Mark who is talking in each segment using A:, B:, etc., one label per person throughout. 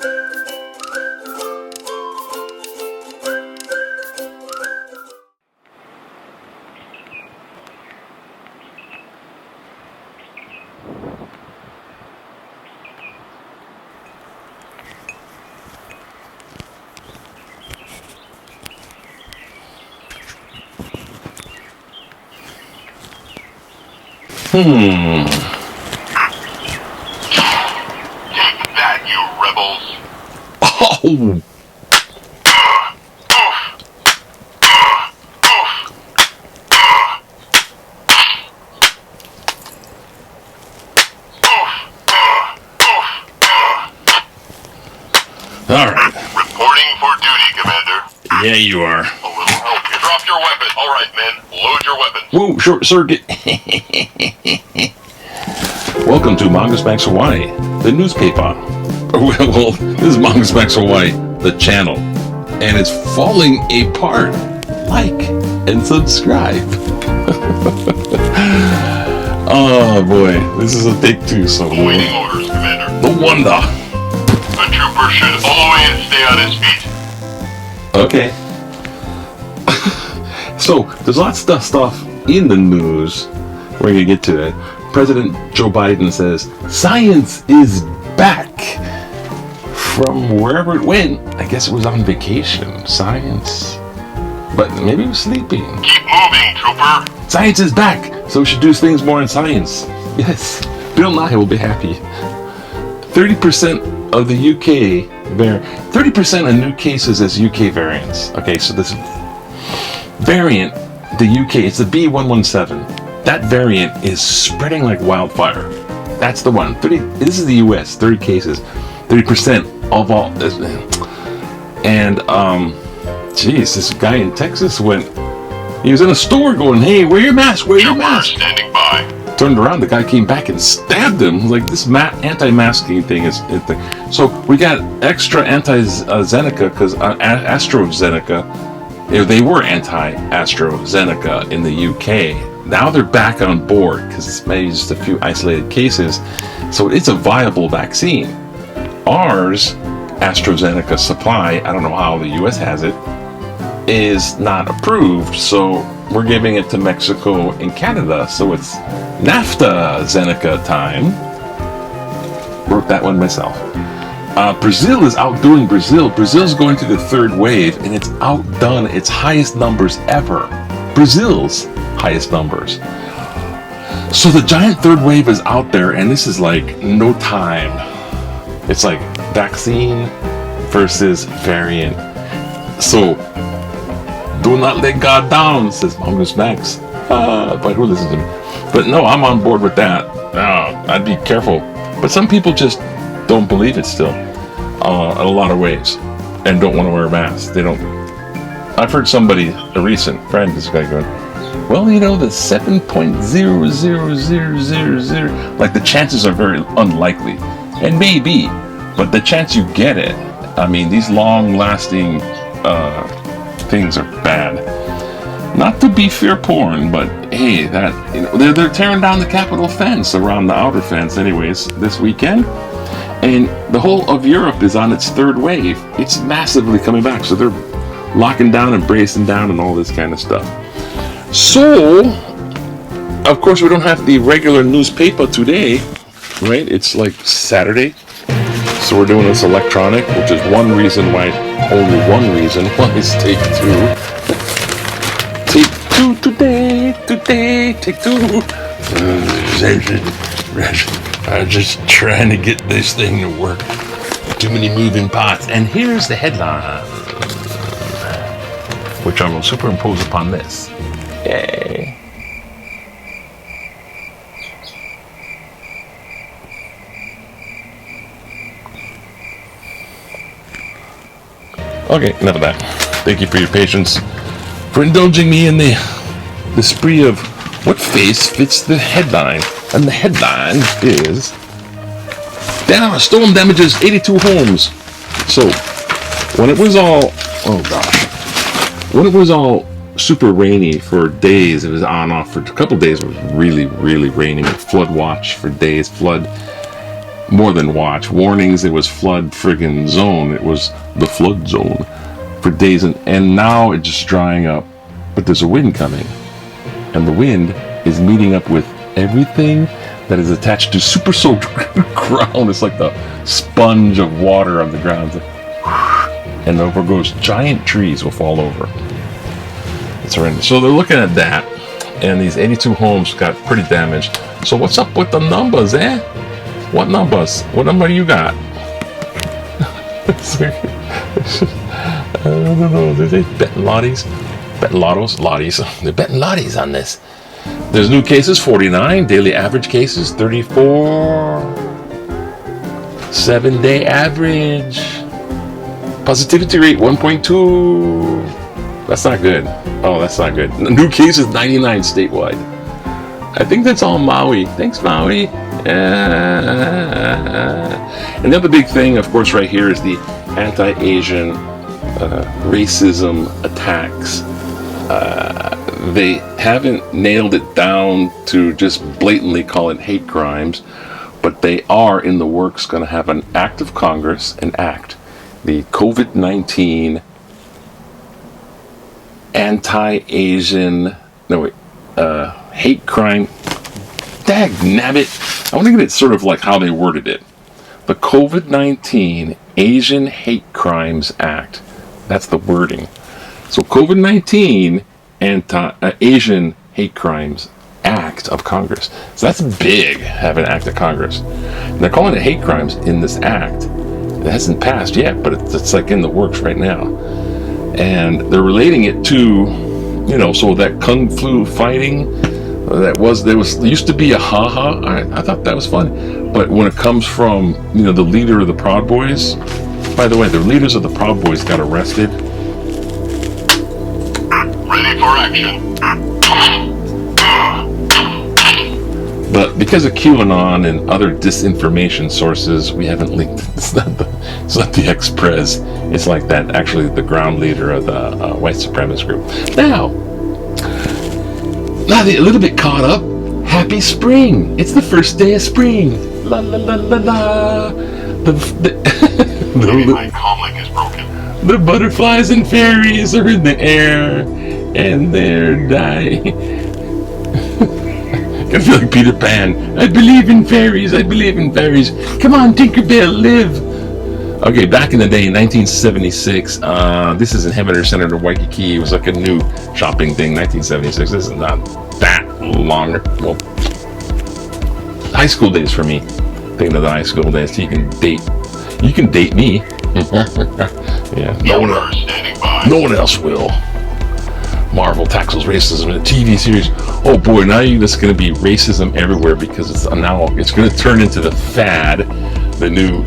A: Take that, you rebels.
B: Oh! Alright.
A: Reporting for duty, Commander.
B: Yeah, you are.
A: A little help. You dropped your weapon. All right, men. Load your weapons.
B: Whoa, short circuit. Welcome to Mongoose Max Hawaii, the news Pepah. Well, this is Mongoose Max Hawaii, the channel. And it's falling apart. Like and subscribe. Oh boy, this is a take two, so
A: Awaiting orders, Commander.
B: no wonder.
A: The trooper should always stay on his feet.
B: Okay. So, there's lots of stuff in the news. We're going to get to it. President Joe Biden says, science is back from wherever it went. I guess it was on vacation. Science. But maybe it was sleeping.
A: Keep moving, trooper.
B: Science is back, so we should do things more in science. Yes, Bill Nye will be happy. 30% of the UK 30% of new cases as UK variants. Okay, so this variant, the UK, it's the B117. That variant is spreading like wildfire. That's the one. This is the US, 30 cases. 30% of all. And, geez, this guy in Texas he was in a store going, hey, wear your mask, wear your mask.
A: Standing by.
B: Turned around, the guy came back and stabbed him. Like, this anti-masking thing is a thing. So we got extra anti-Zeneca because AstraZeneca, they were anti-AstraZeneca in the UK. Now they're back on board because it's maybe just a few isolated cases. So it's a viable vaccine. Ours, AstraZeneca supply, I don't know how the US has it, is not approved. So we're giving it to Mexico and Canada. So it's NAFTA Zeneca time. Wrote that one myself. Brazil is outdoing Brazil. Brazil's going through the third wave, and it's outdone its highest numbers ever. Brazil's highest numbers. So the giant third wave is out there, and this is like no time. It's like vaccine versus variant. So do not let God down, says Mongoose Max. But who listens to me? But no, I'm on board with that. I'd be careful. But some people just don't believe it still, in a lot of ways, and don't want to wear a mask. They don't. I've heard somebody, a recent friend, this guy going, well, you know, the 7.00000, like the chances are very unlikely, and maybe, but the chance you get it, I mean, these long-lasting things are bad. Not to be fear porn, but hey, that, you know, they're tearing down the Capitol fence around the outer fence, anyways, this weekend. And the whole of Europe is on its third wave. It's massively coming back. So they're locking down and bracing down and all this kind of stuff. So, of course, we don't have the regular newspaper today, right? It's like Saturday. So we're doing this electronic, which is only one reason why it's take two. Take two today, take two. I'm just trying to get this thing to work. Too many moving parts. And here's the headline, which I will superimpose upon this. Yay. Okay, enough of that. Thank you for your patience, for indulging me in the spree of what face fits the headline. And the headline is, down, storm damages 82 homes. So, when it was all super rainy for days, it was on off for a couple days, it was really, really rainy with flood watch for days, flood. more than watch. Warnings, it was flood friggin' zone. It was the flood zone for days, and now it's just drying up. But there's a wind coming, and the wind is meeting up with everything that is attached to super soaked ground. It's like the sponge of water on the ground. And over goes. Giant trees will fall over. It's horrendous. So they're looking at that, and these 82 homes got pretty damaged. So what's up with the numbers, eh? What numbers? What number you got? I don't know. They're betting lotties. Betting lotties. They're betting lotties on this. There's new cases, 49. Daily average cases, 34. 7-day average. Positivity rate, 1.2. That's not good. Oh, that's not good. New cases, 99 statewide. I think that's all Maui. Thanks, Maui. And the other big thing, of course, right here is the anti-Asian racism attacks. They haven't nailed it down to just blatantly call it hate crimes, but they are in the works going to have an act of Congress, the COVID-19 anti-Asian, hate crime. Dag nabbit. I want to get it sort of like how they worded it. The COVID-19 Asian Hate Crimes Act. That's the wording. So COVID-19 Asian Hate Crimes Act of Congress. So that's big, have an act of Congress. And they're calling it hate crimes in this act. It hasn't passed yet, but it's like in the works right now. And they're relating it to, so that kung flu fighting, there used to be a ha-ha. I thought that was fun. But when it comes from, the leader of the Proud Boys, by the way, the leaders of the Proud Boys got arrested.
A: Ready for action.
B: But because of QAnon and other disinformation sources, we haven't linked. It's not the ex-pres. It's like that, actually, the ground leader of the white supremacist group. Now they're a little bit caught up. Happy spring! It's the first day of spring. La la la la la.
A: My comlink is broken.
B: The butterflies and fairies are in the air, and they're dying. I feel like Peter Pan. I believe in fairies. I believe in fairies. Come on, Tinkerbell, live. Okay, back in the day, 1976. This is in Heavener Center to Waikiki. It was like a new shopping thing. 1976. This is not that long. Well, high school days for me. Thinking of the high school days. You can date me. Yeah. No one else will. Marvel tackles racism in a TV series. Oh boy, now it's going to be racism everywhere because it's going to turn into the fad, the new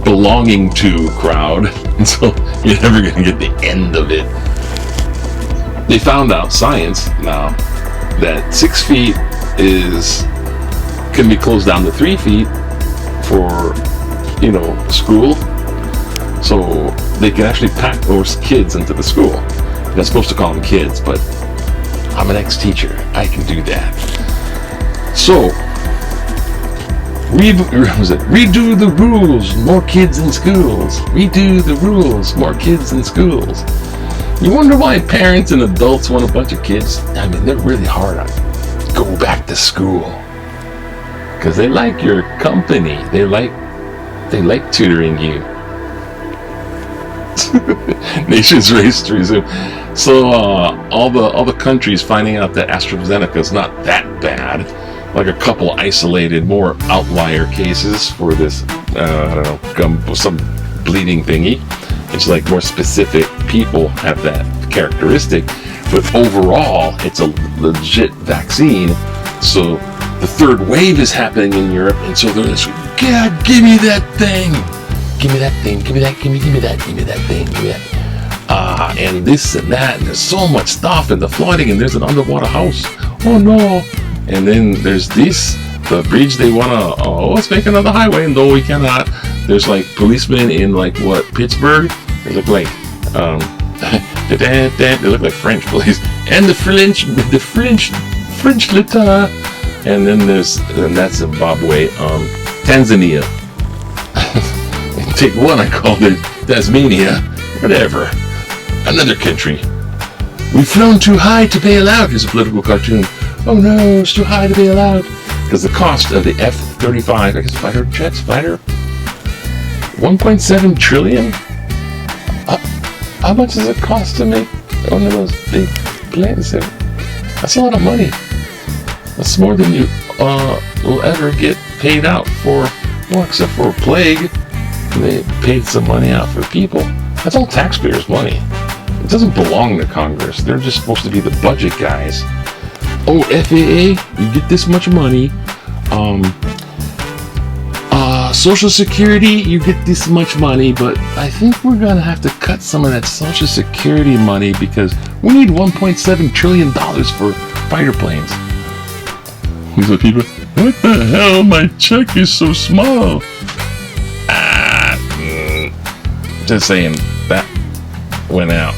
B: belonging to crowd, and so you're never going to get the end of it. They found out, science now, that 6 feet can be closed down to 3 feet for school, so they can actually pack those kids into the school. You're not supposed to call them kids, but I'm an ex-teacher. I can do that. So, redo the rules, more kids in schools. Redo the rules, more kids in schools. You wonder why parents and adults want a bunch of kids? I mean, they're really hard on go back to school. Because they like your company. They like tutoring you. Nations race to resume. So all the countries finding out that AstraZeneca is not that bad, like a couple isolated, more outlier cases for this, some bleeding thingy. It's like more specific people have that characteristic, but overall it's a legit vaccine. So the third wave is happening in Europe, and so they're just, God, give me that thing. Give me that thing, give me that thing, give me that and this and that, and there's so much stuff, and the flooding, and there's an underwater house. Oh no. And then there's the bridge they wanna, let's make another highway. No, we cannot. There's like policemen in Pittsburgh. They look like they look like French police. And the French L'État. And then that's Zimbabwe. Tanzania. Take one, I called it Tasmania. Whatever. Another country. We've flown too high to bail out. Here's a political cartoon. Oh no, it's too high to bail out. Because the cost of the F-35, I guess fighter jets, 1.7 trillion? How much does it cost to make one of those big planes? That's a lot of money. That's more than you will ever get paid out for, well, except for a plague. They paid some money out for people. That's all taxpayers' money. It doesn't belong to Congress. They're just supposed to be the budget guys. Oh, FAA, you get this much money. Social Security, you get this much money, but I think we're gonna have to cut some of that Social Security money because we need $1.7 trillion for fighter planes. These are people, what the hell? My check is so small. Just saying, that went out.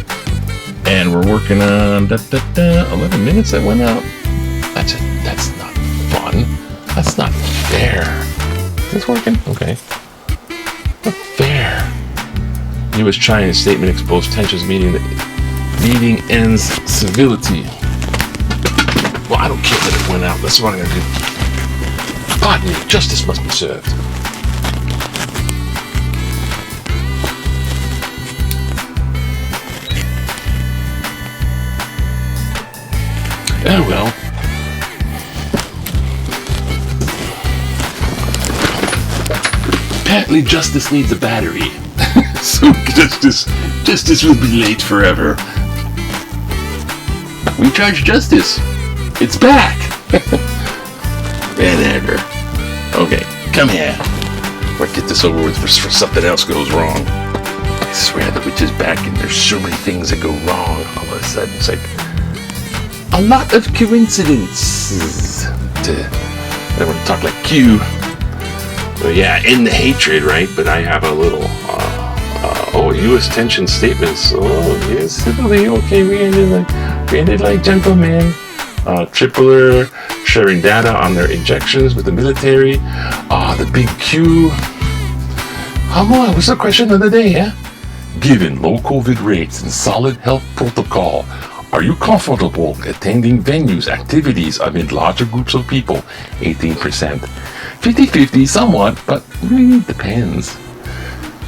B: And we're working on 11 minutes that went out. That's not fun. That's not fair. Is this working? Okay. Not fair. U.S.-China statement exposed tensions meeting ends civility. Well, I don't care that it went out. That's what I'm going to do. Pardon me, justice must be served. Oh well. Apparently justice needs a battery. So justice will be late forever. We charge justice. It's back. Whatever. Okay, come here. Let's get this over with before something else goes wrong. I swear the witch is back and there's so many things that go wrong. All of a sudden it's like a lot of coincidences. I don't want to talk like Q. But yeah, in the hatred, right? But I have a little, U.S. tension statements. Oh, yes, okay, we ended like gentlemen. Tripler sharing data on their injections with the military. The big Q. What's the question of the day, yeah? Given low COVID rates and solid health protocol, are you comfortable attending venues, activities amid larger groups of people? 18%. 50-50 somewhat, but really depends.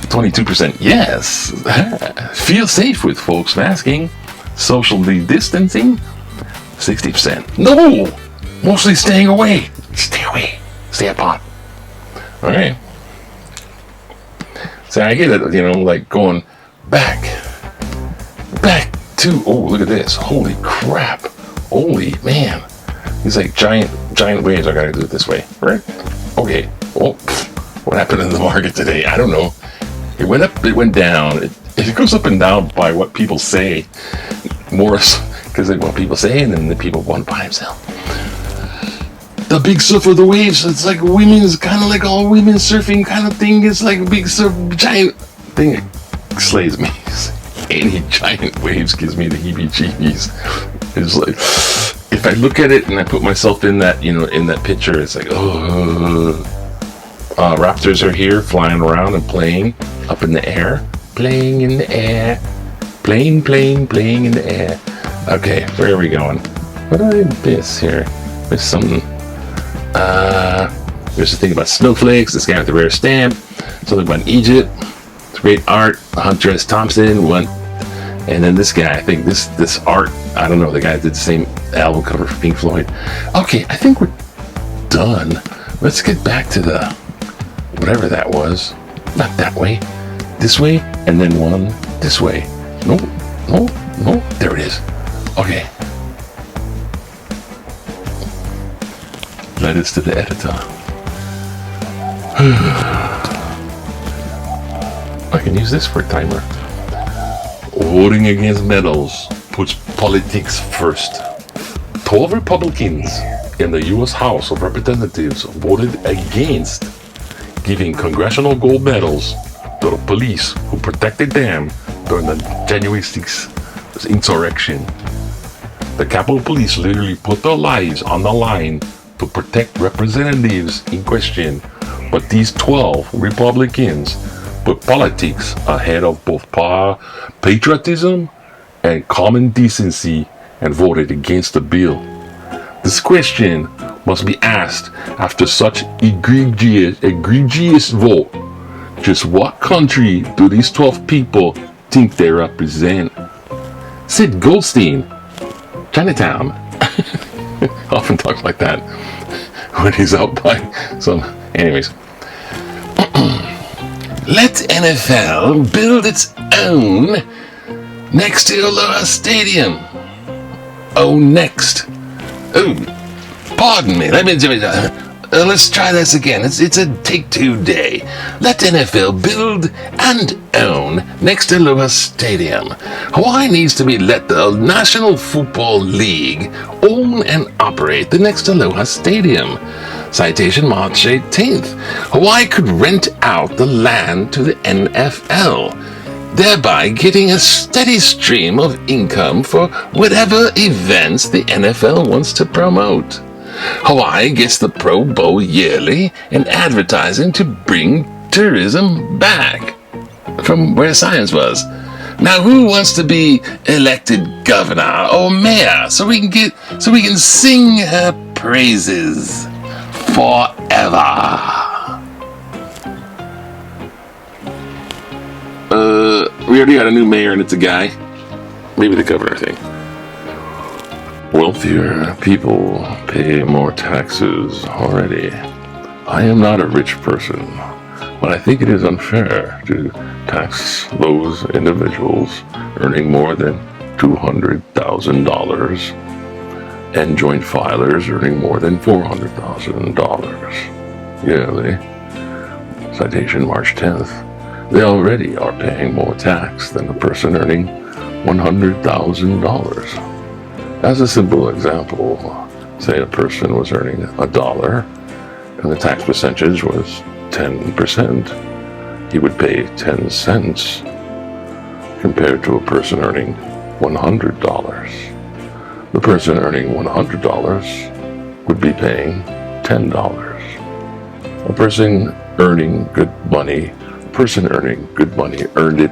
B: 22% yes. Feel safe with folks masking. Socially distancing. 60% no. Mostly staying away. Stay away. Stay apart. Alright. So I get it, like going back to, oh, look at this. Holy crap. Holy man. These like giant waves. I gotta do it this way, right? Okay. Well, what happened in the market today? I don't know. It went up, it went down. It goes up and down by what people say. More because they want people say, and then the people want to buy and sell. The big surf of the waves. It's like women's, kind of like all women surfing kind of thing. It's like a big surf, giant thing. It slays me. Any giant waves gives me the heebie-jeebies. It's like, if I look at it and I put myself in that, in that picture, it's like, raptors are here flying around and playing up in the air. Playing in the air. Playing in the air. Okay, where are we going? What did I miss here? There's something. There's a thing about snowflakes. This guy with the rare stamp. Something about Egypt. It's great art. Hunter S. Thompson went. And then this guy, I think this art, I don't know, the guy did the same album cover for Pink Floyd. Okay, I think we're done. Let's get back to the, whatever that was. Not that way. This way, and then one this way. No, there it is. Okay. That is to the editor. I can use this for a timer. Voting against medals puts politics first. 12 Republicans in the U.S. House of Representatives voted against giving congressional gold medals to the police who protected them during the January 6th insurrection. The Capitol Police literally put their lives on the line to protect representatives in question But these 12 Republicans put politics ahead of both patriotism and common decency and voted against the bill. This question must be asked after such egregious vote. Just what country do these 12 people think they represent? Sid Goldstein, Chinatown, often talks like that when he's out by some. Anyways, let NFL build its own next to Aloha Stadium. Oh, next. Oh, pardon me. Let's try this again. It's a take-two day. Let NFL build and own next to Aloha Stadium. Hawaii needs to be let the National Football League own and operate the next Aloha Stadium. Citation March 18th. Hawaii could rent out the land to the NFL, thereby getting a steady stream of income for whatever events the NFL wants to promote. Hawaii gets the Pro Bowl yearly and advertising to bring tourism back from where science was. Now, who wants to be elected governor or mayor so we can sing her praises forever? We already got a new mayor and it's a guy. Maybe the governor thing. Wealthier people pay more taxes already. I am not a rich person, but I think it is unfair to tax those individuals earning more than $200,000 and joint filers earning more than $400,000 yearly. Citation March 10th. They already are paying more tax than a person earning $100,000. As a simple example, say a person was earning $1 and the tax percentage was 10%, he would pay 10 cents compared to a person earning $100. The person earning $100 would be paying $10. A person earning good money earned it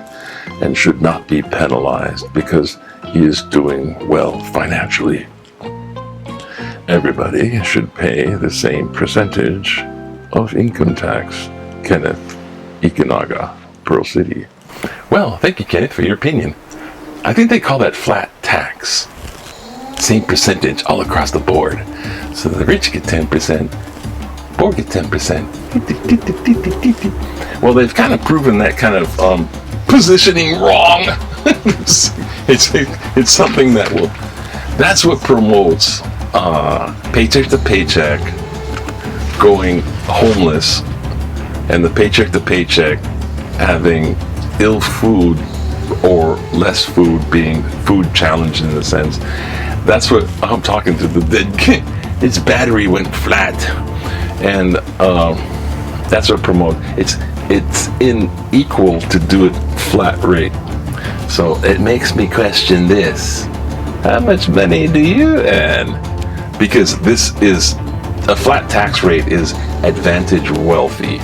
B: and should not be penalized because he is doing well financially. Everybody should pay the same percentage of income tax. Kenneth Ikenaga, Pearl City. Well, thank you, Kenneth, for your opinion. I think they call that flat tax. Same percentage all across the board. So the rich get 10%, poor get 10%. Well, they've kind of proven that kind of positioning wrong. It's something that's what promotes paycheck to paycheck, going homeless, and the paycheck to paycheck having ill food or less food, being food challenged in a sense. That's what I'm talking to the dead kid. Its battery went flat, and that's what promote. It's unequal to do it flat rate. So it makes me question this: how much money do you earn? Because this is a flat tax rate is advantage wealthy.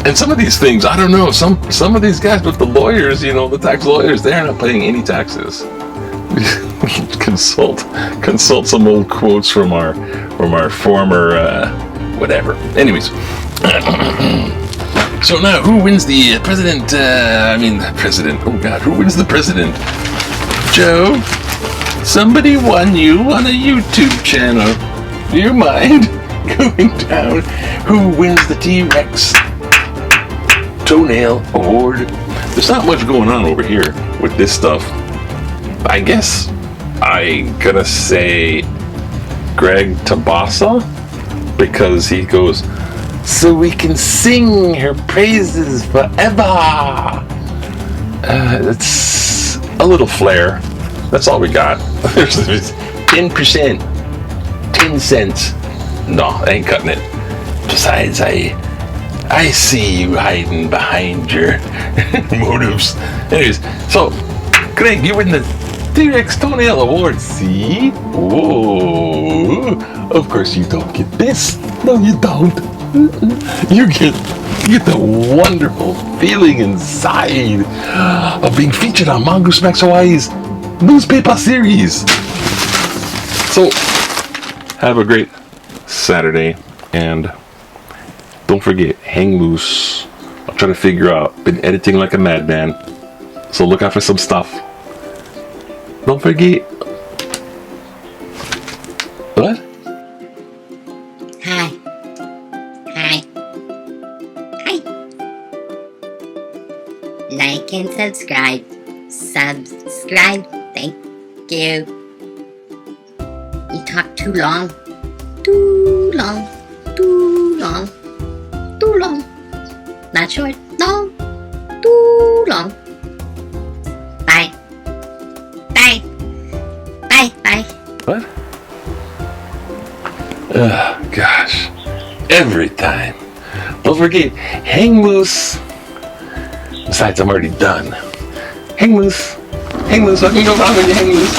B: And some of these things, I don't know. Some of these guys with the lawyers, the tax lawyers, they're not paying any taxes. We can consult some old quotes from our former whatever. Anyways, so now who wins the president? President. Oh God, who wins the president? Joe, somebody won you on a YouTube channel. Do you mind going down? Who wins the T-Rex Toenail Award? There's not much going on over here with this stuff. I guess I'm gonna say Greg Tabasa, because he goes, so we can sing her praises forever. It's a little flair. That's all we got. There's 10%, 10 cents. No, I ain't cutting it. Besides, I see you hiding behind your motives. Anyways, so Greg, you win the T-Rex Toenail Award. See? Whoa. Of course, you don't get this. No, you don't. You get the wonderful feeling inside of being featured on Mongoose Max Hawaii's newspaper series. So, have a great Saturday, and don't forget, hang loose. I'll try to figure out. Been editing like a madman, so look out for some stuff. Don't forget. What?
C: Hi. Like and subscribe. Thank you. You talk too long. Not short, long, too long. Bye.
B: What? Gosh. Every time. Don't forget, hang loose. Besides, I'm already done. Hang loose. I can go wrong when you hang loose.